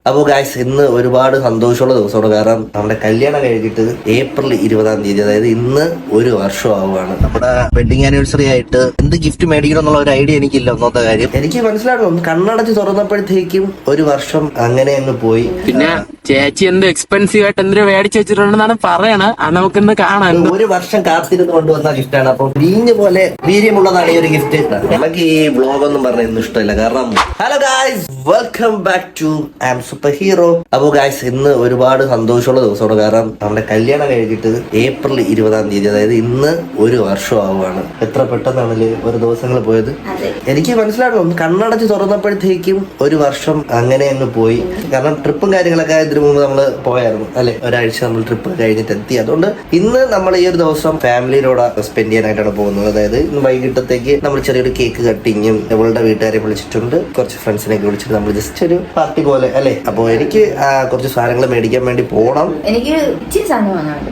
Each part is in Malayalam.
അപ്പോൾ ഗായ്സ് ഇന്ന് ഒരുപാട് സന്തോഷമുള്ള ദിവസമാണ്. കാരണം നമ്മുടെ കല്യാണം കഴിഞ്ഞിട്ട് ഏപ്രിൽ 20-ാം തീയതി, അതായത് ഇന്ന് ഒരു വർഷം ആവുകയാണ്. നമ്മുടെ വെഡിങ് ആനിവേഴ്സറി ആയിട്ട് എന്ത് ഗിഫ്റ്റ് മേടിക്കണം എന്നുള്ള ഒരു ഐഡിയ എനിക്കില്ല. ഒന്നാമത്തെ കാര്യം എനിക്ക് മനസ്സിലാക്കണം, കണ്ണടച്ച് തുറന്നപ്പോഴത്തേക്കും ഒരു വർഷം അങ്ങനെ അങ്ങ് പോയി. പിന്നെ ചേച്ചി എന്ത് എക്സ്പെൻസീവ് ആയിട്ട് എന്തിനു മേടിച്ചു വെച്ചിട്ടുണ്ടെന്നാണ് പറയണത്. അത് നമുക്കിന്ന് കാണാം. ഒരു വർഷം കാത്തിരുന്ന് കൊണ്ടുവന്ന ഗിഫ്റ്റാണ്. അപ്പൊ വീഞ്ഞ് പോലെ വീര്യമുള്ളതാണ് ഈ ഒരു ഗിഫ്റ്റ്. നമുക്ക് ഈ വ്ളോഗ് ഒന്നും പറഞ്ഞ ഇന്ന് ഇഷ്ടമില്ല. കാരണം hello guys, welcome back to I am super hero. അപ്പൊ ഗായ്സ് ഇന്ന് ഒരുപാട് സന്തോഷമുള്ള ദിവസമാണ്. കാരണം നമ്മുടെ കല്യാണം കഴിഞ്ഞിട്ട് ഏപ്രിൽ 20-ാം തീയതി, അതായത് ഇന്ന് ഒരു വർഷം ആവുകയാണ്. എത്ര പെട്ടെന്നാണല്ലേ ഒരു ദിവസങ്ങൾ പോയത്. എനിക്ക് മനസ്സിലാക്കണം, കണ്ണടച്ച് തുറന്നപ്പോഴത്തേക്കും ഒരു വർഷം അങ്ങനെ അങ്ങ് പോയി. കാരണം ട്രിപ്പും കാര്യങ്ങളൊക്കെ ഇതിനു മുമ്പ് നമ്മൾ പോയായിരുന്നു അല്ലെ, ഒരാഴ്ച നമ്മൾ ട്രിപ്പ് കഴിഞ്ഞിട്ട് എത്തി. അതുകൊണ്ട് ഇന്ന് നമ്മൾ ഈ ഒരു ദിവസം ഫാമിലിയോട് സ്പെൻഡ് ചെയ്യാനായിട്ടാണ് പോകുന്നത്. അതായത് ഇന്ന് വൈകിട്ടത്തേക്ക് നമ്മൾ ചെറിയൊരു കേക്ക് കട്ടിങ്ങും നമ്മളുടെ വീട്ടുകാരെ വിളിച്ചിട്ടുണ്ട്, കുറച്ച് ഫ്രണ്ട്സിനെയൊക്കെ വിളിച്ചിട്ട് നമ്മൾ ജസ്റ്റ് ഒരു പാർട്ടി പോലെ അല്ലെ. അപ്പോൾ എനിക്ക് കുറച്ച് സാധനങ്ങൾ മേടിക്കാൻ വേണ്ടി പോകണം. എനിക്ക്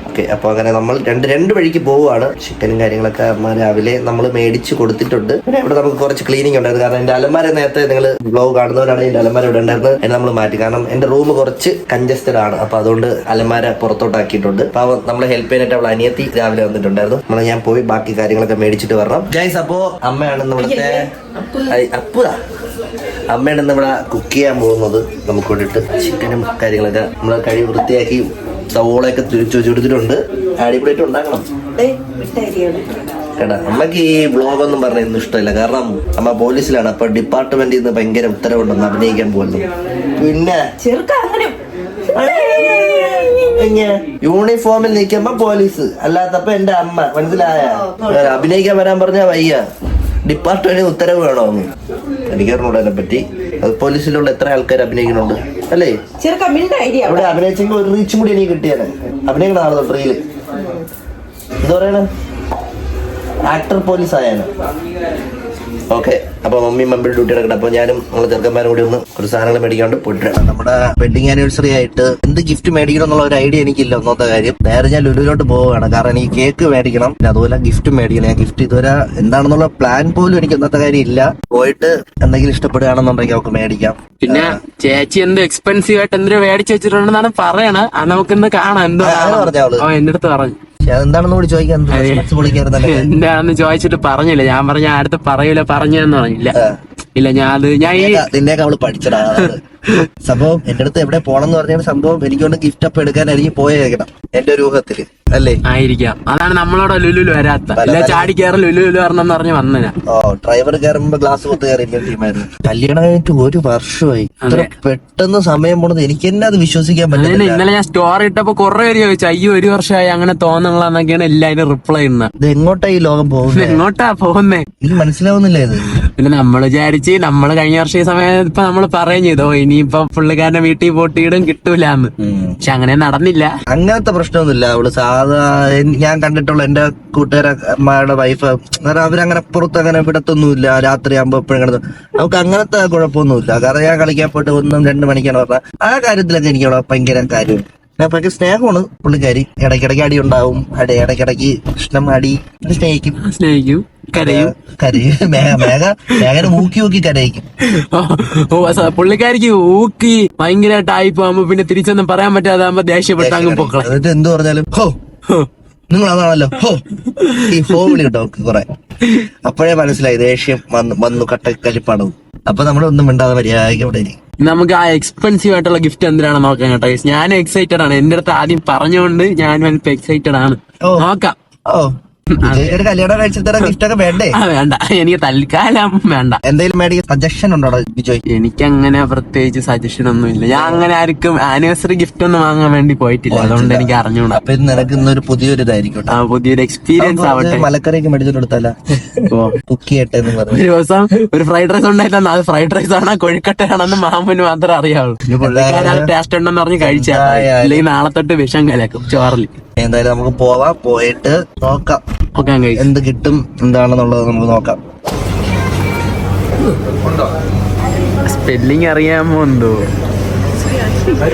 ഓക്കെ, അപ്പൊ അങ്ങനെ നമ്മൾ രണ്ട് വഴിക്ക് പോവുകയാണ്. ചിക്കനും കാര്യങ്ങളൊക്കെ അമ്മ രാവിലെ നമ്മൾ മേടിച്ച് കൊടുത്തിട്ടുണ്ട്. പിന്നെ ഇവിടെ നമുക്ക് കുറച്ച് ക്ലീനിങ് ഉണ്ടായിരുന്നു. കാരണം എന്റെ അലമാര നേരത്തെ നിങ്ങൾ ബ്ലോഗ് കാണുന്നവരാണ്, എന്റെ അലമാര ഇവിടെ ഉണ്ടായിരുന്നത്. അതിനെ നമ്മൾ മാറ്റി. കാരണം എന്റെ റൂം കുറച്ച് കൺജസ്റ്റഡ് ആണ്. അപ്പൊ അതുകൊണ്ട് അലമാര പുറത്തോട്ടാക്കിയിട്ടുണ്ട്. അപ്പൊ നമ്മളെ ഹെൽപ്പ് ചെയ്യാനായിട്ട് അവൾ അനിയത്തി രാവിലെ വന്നിട്ടുണ്ടായിരുന്നു. ഞാൻ പോയി ബാക്കി കാര്യങ്ങളൊക്കെ മേടിച്ചിട്ട് വരണം ഗൈസ്. അപ്പോ അമ്മയാണ് ഇവിടുത്തെ അമ്മയാണ് ഇവിടെ കുക്ക് ചെയ്യാൻ പോകുന്നത്. നമുക്ക് വേണ്ടിയിട്ട് ചിക്കനും കാര്യങ്ങളൊക്കെ നമ്മൾ കഴിവ് വൃത്തിയാക്കി സവോളയൊക്കെ ചുരുത്തിട്ടുണ്ട്. അടിപൊളിയായിട്ട് ഉണ്ടാക്കണം കേട്ടാ. അമ്മക്ക് ഈ വ്ളോഗ് ഒന്നും പറഞ്ഞ ഇന്ന് ഇഷ്ടമില്ല. കാരണം അമ്മ പോലീസിലാണ്. അപ്പൊ ഡിപ്പാർട്ട്മെന്റിൽ നിന്ന് ഭയങ്കര ഉത്തരവുണ്ടെന്ന് അഭിനയിക്കാൻ പോകുന്നു. പിന്നെ യൂണിഫോമിൽ നിൽക്കുമ്പോ പോലീസ്, അല്ലാത്തപ്പോ എന്റെ അമ്മ. മനസ്സിലായ? അഭിനയിക്കാൻ വരാൻ പറഞ്ഞാ വയ്യ. ഡിപ്പാർട്ട്മെന്റിന് ഉത്തരവ് വേണോന്ന് എനിക്കറിഞ്ഞൂടെ അതിനെ പറ്റി. അത് പോലീസിലുള്ള എത്ര ആൾക്കാർ അഭിനയിക്കുന്നുണ്ട് അല്ലേ? അവിടെ അഭിനയിച്ചെങ്കിൽ ഒരു റീച്ചും കൂടി എനിക്ക് കിട്ടിയാണ്. അഭിനയിക്കണ നാളെ തൊട്ട് റീല് എന്താ പറയണ, ആക്ടർ പോലീസ് ആയാണ്. ഓക്കെ, അപ്പൊ മമ്മിയും മമ്മിയുടെ ഡ്യൂട്ടി എടുക്കണം. അപ്പൊ ഞാനും നമ്മളെ ചെറുക്കന്മാരും കൂടി ഒന്ന് ഒരു സാധനങ്ങൾ മേടിക്കാണ്ട് പോയിട്ട് നമ്മുടെ വെഡിങ് ആനിവേഴ്സറി ആയിട്ട് എന്ത് ഗിഫ്റ്റ് മേടിക്കണം എന്നുള്ള ഒരു ഐഡിയ എനിക്കില്ല. ഒന്നാമത്തെ കാര്യം നേരെ ഞാൻ ലുലുവിലോട്ട് പോവുകയാണ്. കാരണം എനിക്ക് കേക്ക് മേടിക്കണം, പിന്നെ അതുപോലെ ഗിഫ്റ്റ് മേടിക്കണം. ഞാൻ ഗിഫ്റ്റ് ഇതുവരെ എന്താണെന്നുള്ള പ്ലാൻ പോലും എനിക്ക് ഒന്നാമത്തെ കാര്യം ഇല്ല. പോയിട്ട് എന്തെങ്കിലും ഇഷ്ടപ്പെടുകയാണെന്നുണ്ടെങ്കിൽ നമുക്ക് മേടിക്കാം. പിന്നെ ചേച്ചി എന്ത് എക്സ്പെൻസീവ് ആയിട്ട് എന്തിനു മേടിച്ചു വെച്ചിട്ടുണ്ടെന്നാണ് പറയണത്. അത് നമുക്കിന്ന് കാണാം. എന്റെ അടുത്ത് പറഞ്ഞു എന്താണെന്ന് കൂടി ചോദിക്കാൻ എന്താണെന്ന് ചോദിച്ചിട്ട് പറഞ്ഞില്ല. ഞാൻ പറഞ്ഞ അടുത്ത് പറയൂല, പറഞ്ഞെന്ന് പറഞ്ഞില്ല. ഇല്ല, ഞാൻ നിന്നേക്ക് അവള് പഠിച്ചടാ സംഭവം. എന്റെ അടുത്ത് എവിടെ പോണെന്ന് പറഞ്ഞ സംഭവം എനിക്കൊണ്ട് ഗിഫ്റ്റ് അപ്പ് എടുക്കാനായിരിക്കും പോയേക്കണം എന്റെ ഒരു ഊഹത്തില് അല്ലേ. ആയിരിക്കാം. അതാണ് നമ്മളോട് ലുലുലു വരാത്ത. ഇല്ല, ചാടി കയറി ലുലുലു വരണമെന്ന് പറഞ്ഞ് വന്നനാ. ഡ്രൈവർ കയറുമ്പോ ഗ്ലാസ് കൊത്ത് കയറിയ ടീമായിരുന്നു. കല്യാണം കഴിഞ്ഞിട്ട് ഒരു വർഷമായി. ഇത്ര പെട്ടെന്ന് സമയം പോണത് എനിക്ക് തന്നെ അത് വിശ്വസിക്കാൻ പറ്റില്ല. ഇന്നലെ ഞാൻ സ്റ്റോറി ഇട്ടപ്പോ കുറെ പേര് ചോദിച്ചു, അയ്യോ ഒരു വർഷമായി അങ്ങനെ തോന്നുന്നൊക്കെയാണ് എല്ലാരും റിപ്ലൈ ഇടുന്നത്. ഇത് എങ്ങോട്ടാ ഈ ലോകം പോകുന്നത്? എങ്ങോട്ടാ പോകുന്നേ ഇത് മനസ്സിലാവുന്നില്ല. ഇത് പിന്നെ നമ്മൾ വിചാരിച്ച് നമ്മള് കഴിഞ്ഞ വർഷം ഈ സമയം ഇപ്പൊ നമ്മൾ പറയും ചെയ്തോ ഇനിയിപ്പൊ പുള്ളിക്കാരന്റെ വീട്ടിൽ പോട്ടിയിടും കിട്ടൂലെന്ന്. പക്ഷെ അങ്ങനെ നടന്നില്ല. അങ്ങനത്തെ പ്രശ്നമൊന്നുമില്ല. അവള് സാധാ ഞാൻ കണ്ടിട്ടുള്ള എന്റെ കൂട്ടുകാരന്മാരുടെ വൈഫ് അവരങ്ങനെ പുറത്ത് അങ്ങനെ വിടത്തൊന്നുമില്ല. രാത്രി ആകുമ്പോ എപ്പോഴും കിടന്നു. നമുക്ക് അങ്ങനത്തെ കുഴപ്പമൊന്നുമില്ല. കാരണം ഞാൻ കളിക്കാൻ പോയിട്ട് 1-2 മണിക്കാണ് പറഞ്ഞത്. ആ കാര്യത്തിലൊക്കെ എനിക്ക് അവിടെ ഭയങ്കര കാര്യം. ഭയങ്കര സ്നേഹമാണ് പുള്ളിക്കാരി. ഇടയ്ക്കിടയ്ക്ക് അടി ഉണ്ടാവും. ഇടയ്ക്കിടയ്ക്ക് ഇഷ്ടം അടി സ്നേഹിക്കും കരയും. മേഘന ഊക്കി കരയിക്കും. പുള്ളിക്കാരിക്ക് ഊക്കി ഭയങ്കരമായിട്ടായി പോകുമ്പോ പിന്നെ തിരിച്ചൊന്നും പറയാൻ പറ്റാതാകുമ്പോ ദേഷ്യപ്പെട്ട് അങ്ങ് പൊക്കളെ. എന്നിട്ട് എന്ത് പറഞ്ഞാലും ഹോ നിങ്ങൾ അതാണല്ലോ ഹോ ഈ ഹോ വിളി കേട്ടോ കുറെ. അപ്പോഴേ മനസ്സിലായി ദേഷ്യം വന്നു കലിപ്പാണ്. അപ്പൊ നമ്മളൊന്നും മിണ്ടാതെ മര്യാദയ്ക്ക് അവിടെ ഇരിക്കും. നമുക്ക് ആ എക്സ്പെൻസീവ് ആയിട്ടുള്ള ഗിഫ്റ്റ് എന്തിനാണ് നോക്കാൻ കേട്ടോ. ഞാൻ എക്സൈറ്റഡ് ആണ്. എന്റെ അടുത്ത് ആദ്യം പറഞ്ഞുകൊണ്ട് ഞാൻ എക്സൈറ്റഡ് ആണ്. നോക്കാം. കല്യാണം കഴിച്ചിട്ട് ഗിഫ്റ്റ് ഒക്കെ വേണ്ടേ? വേണ്ട, എനിക്ക് തൽക്കാലം വേണ്ട. എന്തെങ്കിലും മേടിക്കാൻ സജഷൻ ഉണ്ടോ ബിജോയ്? എനിക്ക് അങ്ങനെ പ്രത്യേകിച്ച് സജഷൻ ഒന്നും ഇല്ല. ഞാൻ അങ്ങനെ ആർക്കും ആനിവേഴ്സറി ഗിഫ്റ്റ് ഒന്നും വാങ്ങാൻ വേണ്ടി പോയിട്ടില്ല. അതുകൊണ്ട് എനിക്ക് അറിഞ്ഞൂടാ. അപ്പൊ ഇത് നിനക്ക് ഇന്നൊരു പുതിയൊരു ഇതായിരിക്കും. പുതിയൊരു എക്സ്പീരിയൻസ് ആവട്ടെ. മലക്കറിയൊക്കെ മേടിച്ചിട്ട് കൊടുത്താല കുക്ക് ചെയ്യട്ടെ എന്ന് പറഞ്ഞു. ഒരു ദിവസം ഒരു ഫ്രൈഡ് റൈസ് ഉണ്ടായിട്ടാണ്. അത് ഫ്രൈഡ് റൈസ് ആണോ കൊഴുക്കട്ടയാണെന്ന് മാമന് മാത്രമേ അറിയാവുള്ളൂ. ടേസ്റ്റ് ഉണ്ടെന്ന് പറഞ്ഞ് കഴിച്ചാ, അല്ലെങ്കിൽ നാളെ തൊട്ട് വിഷം കലക്കും ചോറിൽ. എന്തായാലും നമുക്ക് പോവാം. പോയിട്ട് നോക്കാം എന്ത് കിട്ടും എന്താണെന്നുള്ളത് നമുക്ക് നോക്കാം. സ്പെല്ലിംഗ് അറിയാമോ എന്തോ?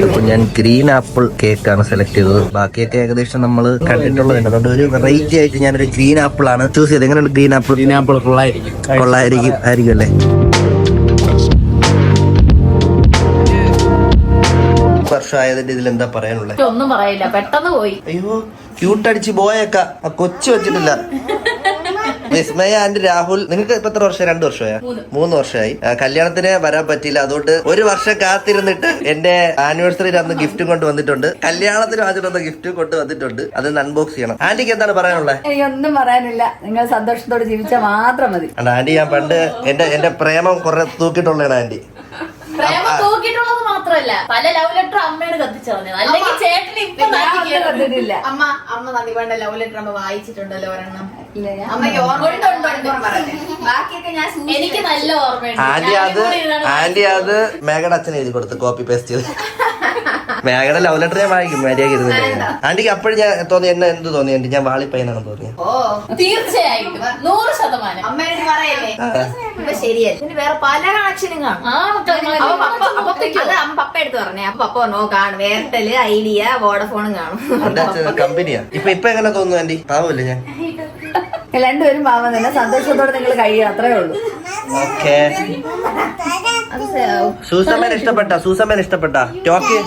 അപ്പൊ ഞാൻ ഗ്രീൻ ആപ്പിൾ കേക്കാണ് സെലക്ട് ചെയ്തത്. ബാക്കിയൊക്കെ ഏകദേശം നമ്മൾ കണ്ടിട്ടുള്ളതുണ്ട്. അതുകൊണ്ട് ഒരു വെറൈറ്റി ആയിട്ട് ഞാനൊരു ഗ്രീൻ ആപ്പിൾ ആണ് ചൂസ് ചെയ്തത്. എങ്ങനെയുണ്ട് ഗ്രീൻ ആപ്പിൾ? കൊള്ളായിരിക്കും അല്ലേ? വർഷമായതിന്റെ ഇതിൽ എന്താ പറയാനുള്ളത്? ഒന്നും പറയില്ല, പെട്ടെന്ന് പോയി. അയ്യോ ക്യൂട്ടടിച്ച് പോയേക്ക കൊച്ചു വെച്ചിട്ടില്ല. വിസ്മയ ആൻഡ് രാഹുൽ, നിങ്ങൾക്ക് ഇപ്പൊ എത്ര വർഷം? 2 വർഷമായ? 3 വർഷമായി. കല്യാണത്തിന് വരാൻ പറ്റിയില്ല, അതുകൊണ്ട് 1 വർഷം കാത്തിരുന്നിട്ട് എന്റെ ആനിവേഴ്സറിയിൽ അന്ന് ഗിഫ്റ്റും കൊണ്ട് വന്നിട്ടുണ്ട്. കല്യാണത്തിന് ആദ്യം ഗിഫ്റ്റും കൊണ്ട് വന്നിട്ടുണ്ട്. അതൊന്ന് അൺബോക്സ് ചെയ്യണം. ആന്റിക്ക് എന്താണ് പറയാനുള്ളത്? എനിക്കൊന്നും പറയാനില്ല, നിങ്ങൾ സന്തോഷത്തോടെ ജീവിച്ചാൽ മാത്രം മതി. ആന്റി, ഞാൻ പണ്ട് എന്റെ പ്രേമം കുറെ തൂക്കിയിട്ടുള്ളതാണ് ആന്റി. പ്രേമം തൂക്കിയിട്ടുള്ളത് മാത്രമല്ല, പല ലവ് ലെറ്റർ അമ്മയോട് കത്തിച്ചു കളഞ്ഞത്. അല്ലെങ്കിൽ ചേട്ടന് ഇപ്പൊ കണ്ടിട്ടില്ല. അമ്മ നന്ദി വേണ്ട ലവ് ലെറ്റർ അമ്മ വായിച്ചിട്ടുണ്ടല്ലോ ഒരെണ്ണം. അമ്മയ്ക്ക് ബാക്കിയൊക്കെ ഞാൻ എനിക്ക് നല്ല ഓർമ്മയുണ്ട്. ആന്റി അത് മേഘയുടെ അച്ഛൻ എഴുതി കൊടുത്ത് കോപ്പി പേസ്റ്റ് ചെയ്ത്. മേഘയുടെ ലവ് ലെറ്റർ ഞാൻ വായിക്കും, മര്യാദ ഇരുന്നില്ല. ആന്റിക്ക് അപ്പോഴും ഞാൻ തോന്നി, എന്നെ എന്ത് തോന്നി ആന്റി? ഞാൻ വാളിപ്പയ്യനാണെന്ന് തോന്നിയത്. തീർച്ചയായിട്ടും 100%. അമ്മയോട് പറയല്ലേ ശരിയല്ല. പിന്നെ വേറെ പല കണക്ഷനും കാണും. പപ്പ എടുത്ത് പറഞ്ഞേ. അപ്പൊ പപ്പ പറഞ്ഞോ കാണും, എയർടെല്, ഐഡിയ, വോഡഫോണും കാണും. എന്റെ അച്ഛൻ കമ്പനിയാ. ഇപ്പൊ എങ്ങനെ തോന്നുന്നു ആന്റി? പാവല്ലേ ഞാൻ? രണ്ടുപേരും പാവം തന്നെ, സന്തോഷത്തോടെ നിങ്ങൾ കഴിയുക, അത്രേ ഉള്ളൂ. ഓക്കെ. സൂസമ്മേനെ ഇഷ്ടപ്പെട്ട ടോക്കി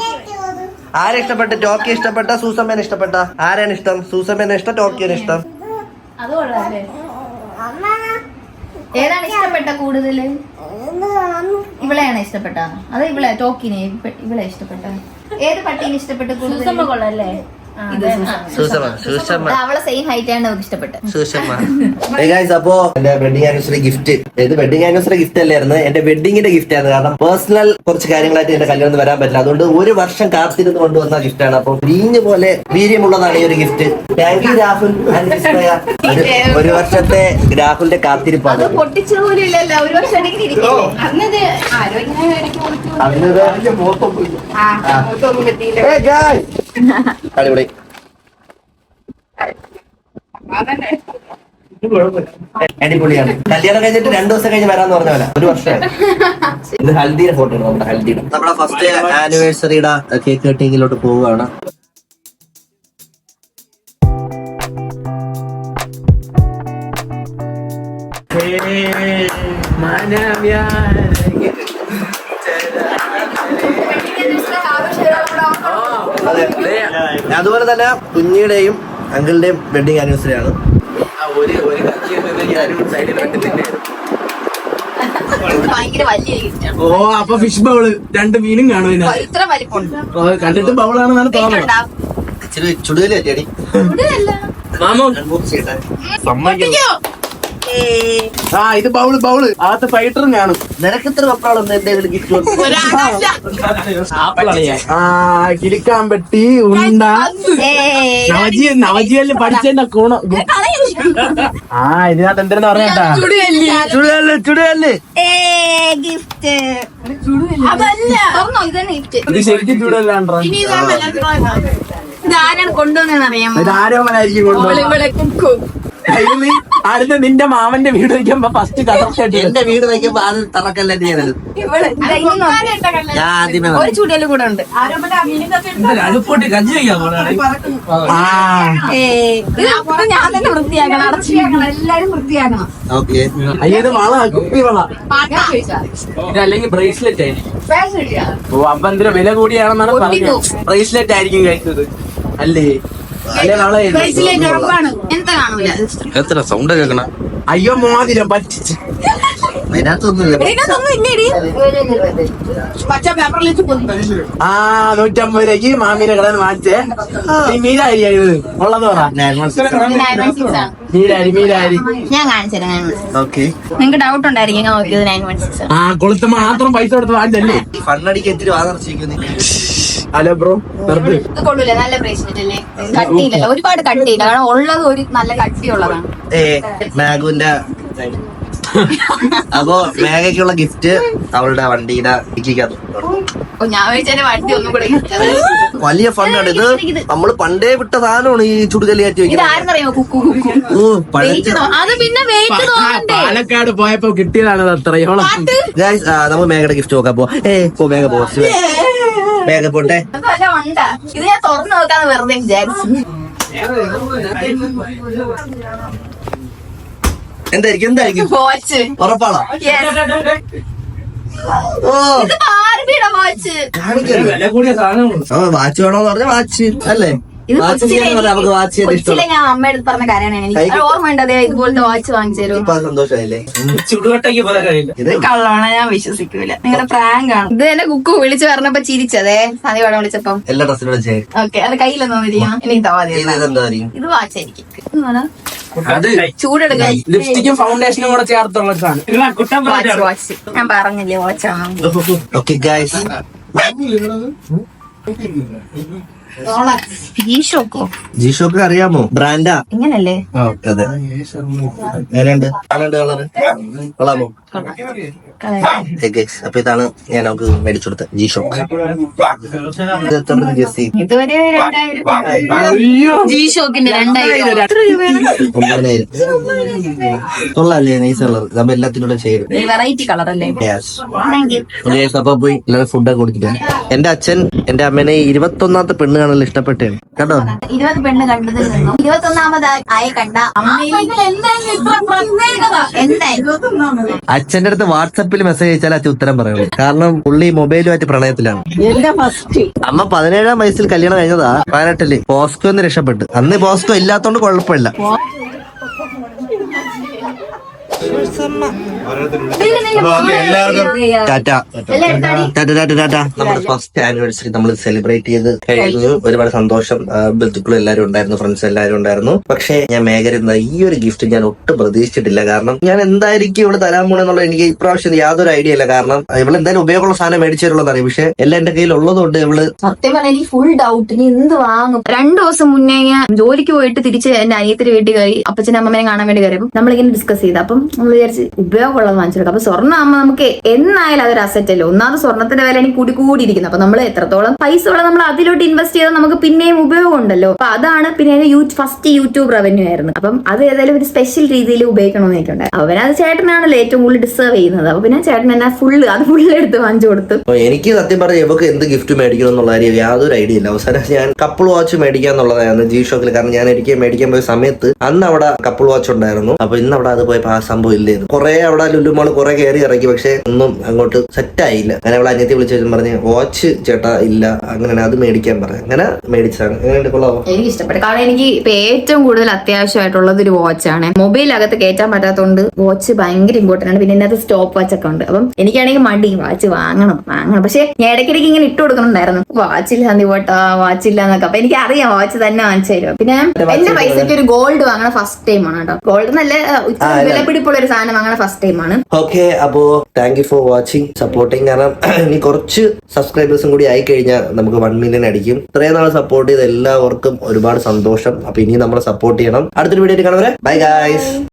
ആരെ ഇഷ്ടപ്പെട്ട? ടോക്കി ഇഷ്ടപ്പെട്ട? സൂസമ്മേനെ ഇഷ്ടപ്പെട്ട? ആരാണ് ഇഷ്ടം? സൂസമ്മേനെ ഇഷ്ടം, ടോക്കിയാണ് ഇഷ്ടം? അത് കൊള്ളാല്ലേ? ഏതാണ് ഇഷ്ടപ്പെട്ട കൂടുതല്? ഇവളെയാണ് ഇഷ്ടപ്പെട്ട? അത് ഇവളെ ടോക്കിനെ ഇവളെ ഇഷ്ടപ്പെട്ട? ഏത് പട്ടീനെ ഇഷ്ടപ്പെട്ട കൂടുതൽ? കൊള്ളല്ലേ? അവളെ സെയിം ഹൈറ്റ് ആണ് നമുക്ക് ഇഷ്ടപ്പെട്ടത്. അപ്പോ എന്റെ വെഡിങ് ആനിവേഴ്സറി ഗിഫ്റ്റ്, ഇത് വെഡിങ് ആനിവേഴ്സറി ഗിഫ്റ്റ് അല്ലായിരുന്നു, എന്റെ വെഡിങ്ങിന്റെ ഗിഫ്റ്റ് ആയിരുന്നു. കാരണം പേഴ്സണൽ കുറച്ച് കാര്യങ്ങളായിട്ട് എന്റെ കല്യാണം വരാൻ പറ്റില്ല, അതുകൊണ്ട് 1 വർഷം കാത്തിരുന്ന് കൊണ്ടുവന്ന ഗിഫ്റ്റ് ആണ്. അപ്പൊ വീഞ്ഞ് പോലെ വീര്യമുള്ളതാണ് ഈ ഒരു gift. Thank you Rahul and Vismaya. 1 വർഷത്തെ രാഹുലിന്റെ കാത്തിരിപ്പാണ്. പൊട്ടിച്ചുപോലില്ലല്ലോ, 1 വർഷം അടിപൊളി. അടിപൊളിയാണ്. കല്യാണം കഴിഞ്ഞിട്ട് 2 ദിവസം കഴിഞ്ഞ് വരാന്ന് പറഞ്ഞ പോലെ 1 വർഷമായി. ഇത് ഹൽദിയുടെ ഫോട്ടോ ആണ്, നമ്മുടെ ഫസ്റ്റ് ആനിവേഴ്സറിയുടെ കേക്ക് കട്ടിങ്ങിലോട്ട് പോവുകയാണ്. അതുപോലെ തന്നെ കുഞ്ഞിയുടെയും അങ്കിളുടെയും വെഡിങ് ആനിവേഴ്സറി ആണ്. ഭയങ്കര വലിയ ഗിഫ്റ്റാണ്. ഓ, അപ്പൊ ഫിഷ് ബൗള് 2 മീനും കാണും. ഇത്ര വലിപ്പമുണ്ട്. കണ്ടിട്ട് ബൗളാണെന്നാണ് തോന്നുന്നത്. ഇച്ചിരി ചുടുകല് പറ്റിയടി. മാമോ ആ, ഇത് ബൗള് അകത്ത് ഫൈറ്ററും കാണും. നിനക്ക് ഇത്ര വെപ്രാളം എന്തെങ്കിലും ഗിഫ്റ്റ്? കിളിക്കാൻ പറ്റി ഉണ്ട നവജിയല് പഠിച്ചതിന്റെ ഗുണം. ഇതിനകത്ത് എന്തിനാ പറഞ്ഞേട്ടാ? ചുടുകല്ല്. ഇത് ശരിക്കും ചൂടല്ലാണ്ടോ? ഇതാരാണ് കൊണ്ടുവന്നറിയാമോ? ഇതാരോമനായിരിക്കും കൊണ്ടുപോകും. അടുത്ത് നിന്റെ മാമന്റെ വീട് വയ്ക്കുമ്പോ ഫസ്റ്റ് കടർച്ചയായിട്ട് എന്റെ വീട് വയ്ക്കുമ്പോ അത് തറക്കല്ലേ ചെയ്തത്. ഞാൻ ആദ്യമേ ഒരു ചൂടിയലും കൂടെ ഉണ്ട്. ഞാൻ തന്നെ വൃത്തിയാക്കണം, അടച്ചിരിക്കണം, എല്ലാരും വൃത്തിയാക്കണം. ഓക്കെ. അയ്യത് വള കുപ്പി വള അല്ലെങ്കിൽ ബ്രേസ്ലെറ്റ് ആയിരിക്കും. ഓ, അപ്പൊ എന്തിനാ വില കൂടിയാണെന്നാണ് പറഞ്ഞത്. ബ്രേസ്ലെറ്റ് ആയിരിക്കും കഴിച്ചത് അല്ലേ? അല്ലേ വള എന്താ കാണൂല. എത്ര സൗണ്ട് കേൾക്കണ? അയ്യോ മോതിരം പറ്റിച്ച്. അതിനകത്തൊന്നുമില്ല. 150 രൂപയ്ക്ക് മാമീനെ കടയിൽ വാങ്ങിച്ചേ. ഈ മീരായിരിയത് ഉള്ളത് പറ. മീരാരി ഞാൻ കാണിച്ചുതരാം. ഓക്കെ. നിങ്ങക്ക് ഡൗട്ട് ഉണ്ടായിരിക്കും ഞാൻ നോക്കിയത് 916. കൊളുത്ത് മാത്രം പൈസ കൊടുത്ത് വാങ്ങിച്ചല്ലേ? കണ്ണടിക്ക് എത്തിരി വാങ്ങിച്ചിരിക്കുന്നു. ഹലോ ബ്രോ, ഇത് കൊള്ളൂല, നല്ല ബ്രേസ്ലെറ്റ് അല്ലേ? കട്ടിയില്ല, ഒരുപാട് കട്ടിയില്ല, കാരണം ഉള്ളത് ഒരു നല്ല കട്ടിയുള്ളതാണ്. മാഗുവിന്റെ അപ്പൊ മേഘയ്ക്കുള്ള ഗിഫ്റ്റ് അവളുടെ വണ്ടിയുടെ ഡിക്കിക്കകത്ത്. ഞാൻ വിളിച്ചതിന്റെ വണ്ടി ഒന്നും കൂടെ വലിയ ഫണ്ടാണ് ഇത്. നമ്മള് പണ്ടേ വിട്ട സാധനമാണ് ഈ ചുടുകല്ലിയാറ്റി വെക്കുന്നത്. ഇതാരെന്നറിയോ? കുക്കു അത് പിന്നെ വെയിറ്റ് തോന്നണ്ടേ? പാലക്കാട് പോയപ്പോ കിട്ടിയതാണ് അത്രയോളം. നമ്മൾ മേഘയുടെ ഗിഫ്റ്റ് നോക്കാൻ പോ. മേഘ പോ, മേഘ പോട്ടെ. ഉണ്ട്. ഇത് ഞാൻ തുറന്നു നോക്കാന്ന് വെറുതെ വിചാരിച്ചു. എന്തായിരിക്കും വാച്ച് ഉറപ്പാണോ? ഓ ഇത് ബാർബിയുടെ വാച്ച്. കാണിക്കരുത്. വില കൂടിയ സാധനമാണ്. വാച്ച് വേണോന്ന് പറഞ്ഞ വാച്ച് അല്ലേ? ഇത് വാച്ച് ചെയ്യാന്ന് പറഞ്ഞാൽ നമുക്ക് വാച്ച് ചെയ്യാൻ കൊച്ചിലെ ഇഷ്ടമല്ല. ഞാൻ അമ്മയുടെ അടുത്ത് പറഞ്ഞ കാര്യമാണ്. എനിക്ക് ഓർമ്മയുണ്ട് അതേ ഇതുപോലത്തെ വാച്ച് വാങ്ങിച്ചു തരും. ഇപ്പൊ സന്തോഷമായില്ലേ? ചുടുകട്ടയ്ക്ക് പോലെ കഴിയില്ല. ഇത് കള്ളമാണ്, ഞാൻ വിശ്വസിക്കൂല. നിങ്ങളുടെ പ്രാങ്ക് ആണ് ഇത്. എന്നെ കുക്കു വിളിച്ചു പറഞ്ഞപ്പോ ചിരിച്ചതേ സന്ധ്യ പടം വിളിച്ചപ്പം. എല്ലാ ഡ്രസ്സിനോടും ചെയ്യും. ഓക്കെ, അത് കയ്യിലൊന്നും ഇരിക്കണം. എനിക്ക് തവാതി ഇതെന്തായിരിക്കും? ഇത് വാച്ചായിരിക്കും. അത് ചൂടെടുക്കാൻ ലിപ്സ്റ്റിക്കും ഫൗണ്ടേഷനും കൂടെ ചേർത്തുള്ള സാധനം. വാച്ച് ഞാൻ പറഞ്ഞില്ലേ വാച്ചാണ്. ഓക്കെ ഗൈസ്, ഈശോക്കോ ജിഷോക്ക് അറിയാമോ? ബ്രാൻഡാ. ഇങ്ങനല്ലേ? അതെ. എങ്ങനെയുണ്ട് കളറ്? കൊള്ളാമോ? ഗൈസ്, അപ്പൊ ഇതാണ് ഞാൻ നമുക്ക് മേടിച്ചു കൊടുത്തത് ജിഷോക്ക്. ഇത് എത്ര ഗസ് ചെയ്യും? ഇതുവരെ 2000 ജീഷോക്കിന്റെ 2000 എത്ര രൂപയാണ്? 9000. കൊള്ളാല്ലേ? Nice colour. നമ്മൾ എല്ലാത്തിനോടും ചെയ്യും. വെറൈറ്റി കളർ അല്ലേ? Thank you. ഗൈസ്, അപ്പൊ പോയി എല്ലാവരും ഫുഡൊക്കെ കൊടുത്തിട്ട് എന്റെ അച്ഛൻ എന്റെ അമ്മേനെ 21ാമത്തെ പെണ്ണ് കാണൽ ഇഷ്ടപ്പെട്ടേ കേട്ടോ. 20 പെണ്ണ് കണ്ടതിൽ നിന്നും 21ാമതായി കണ്ട അമ്മയിൽ എന്തായാലും അച്ഛന്റെ അടുത്ത് വാട്സപ്പിൽ മെസ്സേജ് അയച്ചാൽ അച്ഛൻ ഉത്തരം പറയുള്ളൂ. കാരണം പുള്ളി മൊബൈലുമായിട്ട് പ്രണയത്തിലാണ്. അമ്മ 17ാം വയസ്സിൽ കല്യാണം കഴിഞ്ഞതാ. 18 പോസ്കോ എന്ന് രക്ഷപ്പെട്ടു. അന്ന് പോസ്കോ ഇല്ലാത്തോണ്ട് കുഴപ്പമില്ല. ടാറ്റ ടാറ്റ ടാറ്റ ടാറ്റ. നമ്മുടെ ഫസ്റ്റ് ആനിവേഴ്സറി നമ്മൾ സെലിബ്രേറ്റ് ചെയ്ത് കഴിഞ്ഞു. ഒരുപാട് സന്തോഷം. ബന്ധുക്കളും എല്ലാവരും ഉണ്ടായിരുന്നു, ഫ്രണ്ട്സ് എല്ലാവരും ഉണ്ടായിരുന്നു. പക്ഷേ ഞാൻ മേഘരുന്ന ഈ ഒരു ഗിഫ്റ്റ് ഞാൻ ഒട്ടും പ്രതീക്ഷിച്ചിട്ടില്ല. കാരണം ഞാൻ എന്തായിരിക്കും ഇവിടെ തരാൻ പോണെന്നുള്ള എനിക്ക് ഇപ്രാവശ്യം യാതൊരു ഐഡിയ ഇല്ല. കാരണം ഇവള് എന്തായാലും ഉപയോഗമുള്ള സാധനം മേടിച്ചു തരുള്ളൂ അറിയാം. പക്ഷെ എല്ലാം എന്റെ കയ്യിൽ ഉള്ളതുകൊണ്ട് ഇവള് സത്യം പറഞ്ഞാൽ എനിക്ക് ഫുൾ ഡൗട്ട്. ഇനി എന്ത് വാങ്ങും? 2 ദിവസം മുന്നേ ഞാൻ ജോലിക്ക് പോയിട്ട് തിരിച്ച് എന്റെ അനിയത്തിന്റെ വീട്ടിൽ കയറി അപ്പച്ചനെ അമ്മനെ കാണാൻ വേണ്ടി കയറിയപ്പോൾ നമ്മളിങ്ങനെ ഡിസ്കസ് ചെയ്ത് അപ്പം നമ്മൾ വിചാരിച്ച് ഉപയോഗമുള്ളത് വാങ്ങിച്ചെടുക്കാം. അപ്പൊ സ്വർണ്ണം ആകുമ്പോൾ നമുക്ക് എന്നായാലും അതൊരു അസറ്റ് അല്ലോ. ഒന്നാമത് സ്വർണ്ണത്തിന്റെ വില എനിക്ക് കൂടിയിരിക്കുന്നു. അപ്പൊ നമ്മൾ എത്രത്തോളം പൈസ ഉള്ള നമ്മൾ അതിലോട്ട് ഇൻവെസ്റ്റ് ചെയ്താൽ നമുക്ക് പിന്നെയും ഉപയോഗം ഉണ്ടല്ലോ. അപ്പൊ അതാണ് പിന്നെ ഫസ്റ്റ് യൂട്യൂബ് റവന്യൂ ആയിരുന്നു. അപ്പം അത് ഏതായാലും ഒരു സ്പെഷ്യൽ രീതിയിൽ ഉപയോഗിക്കണമെന്ന് എനിക്കുണ്ടായി. അവനത് ചേട്ടനാണല്ലോ ഏറ്റവും കൂടുതൽ ഡിസേർവ് ചെയ്യുന്നത്. അപ്പൊ പിന്നെ ചേട്ടൻ എന്നെ ഫുള്ള് എടുത്ത് വാങ്ങിച്ചു കൊടുത്തു. എനിക്ക് സത്യം പറഞ്ഞ ഇവക്ക് എന്ത് ഗിഫ്റ്റ് മേടിക്കണം എന്നുള്ള കാര്യം യാതൊരു ഐഡിയ ഇല്ല. അവസാനം ഞാൻ കപ്പിൾ വാച്ച് മേടിക്കാന്നുള്ളതായിരുന്നു ജി ഷോക്കിൽ. കാരണം ഞാൻ എനിക്ക് മേടിക്കാൻ പോയ സമയത്ത് അന്ന് അവിടെ കപ്പിൾ വാച്ച് ഉണ്ടായിരുന്നു. അപ്പൊ ഇന്ന് അവിടെ അത് പോയപ്പോ ആ സംഭവം ഇല്ലായിരുന്നു. കുറെ അവിടെ ലുലുമാൾ കുറെ കയറി ഇറക്കി, പക്ഷെ ഒന്നും അങ്ങോട്ട് സെറ്റ് ആയില്ല. അങ്ങനെ അവളെ അനിയത്തി വിളിച്ചു പറഞ്ഞ് വാച്ച് ചേട്ടാ ഇല്ല, അങ്ങനെ അത് മേടിക്കാൻ പറഞ്ഞു. അങ്ങനെ മേടിച്ചാണ്. എങ്ങനെയുണ്ട്? കൊള്ളാമോ? എനിക്ക് ഇഷ്ടപ്പെട്ടു. കാരണം എനിക്ക് ഇപ്പൊ ഏറ്റവും കൂടുതൽ അത്യാവശ്യമായിട്ടുള്ളത് ഒരു വാച്ചാണ്. മൊബൈലകത്ത് കയറ്റാൻ പറ്റാത്തതുകൊണ്ട് വാച്ച് ഭയങ്കര ഇമ്പോർട്ടന്റ് ആണ്. പിന്നെ ഇതിനകത്ത് സ്റ്റോപ്പ് വാച്ച് ഒക്കെ ഉണ്ട്. അപ്പം എനിക്കാണെങ്കിൽ മടി വാച്ച് വാങ്ങണം. പക്ഷെ ഞാൻ ഇടയ്ക്കിടയ്ക്ക് ഇങ്ങനെ ഇട്ട് കൊടുക്കണുണ്ടായിരുന്നു, വാച്ചില്ല സന്ധി പോട്ടാ, വാച്ചില്ല എന്നൊക്കെ. അപ്പൊ എനിക്ക് അറിയാം വാച്ച് തന്നെ വാങ്ങിച്ചു തരും. പിന്നെ എന്റെ പൈസക്ക് ഒരു ഗോൾഡ് വാങ്ങണ ഫസ്റ്റ് ടൈം ആണ് കേട്ടോ. ഗോൾഡ് നല്ല വിലപിടിപ്പുള്ള ഒരു സാധനം വാങ്ങണ ഫസ്റ്റ് ടൈം ആണ്. ഓക്കെ, അപ്പോ thank you for watching, supporting. കാരണം ഇനി കുറച്ച് സബ്സ്ക്രൈബേഴ്സും കൂടി ആയി കഴിഞ്ഞാൽ നമുക്ക് 1 മില്യൺ അടിക്കും. ഇത്രയും നാൾ സപ്പോർട്ട് ചെയ്ത എല്ലാവർക്കും ഒരുപാട് സന്തോഷം. അപ്പൊ ഇനി നമ്മളെ സപ്പോർട്ട് ചെയ്യണം. അടുത്തൊരു വീഡിയോ കാണുന്നവരെ ബൈ ഗൈസ്.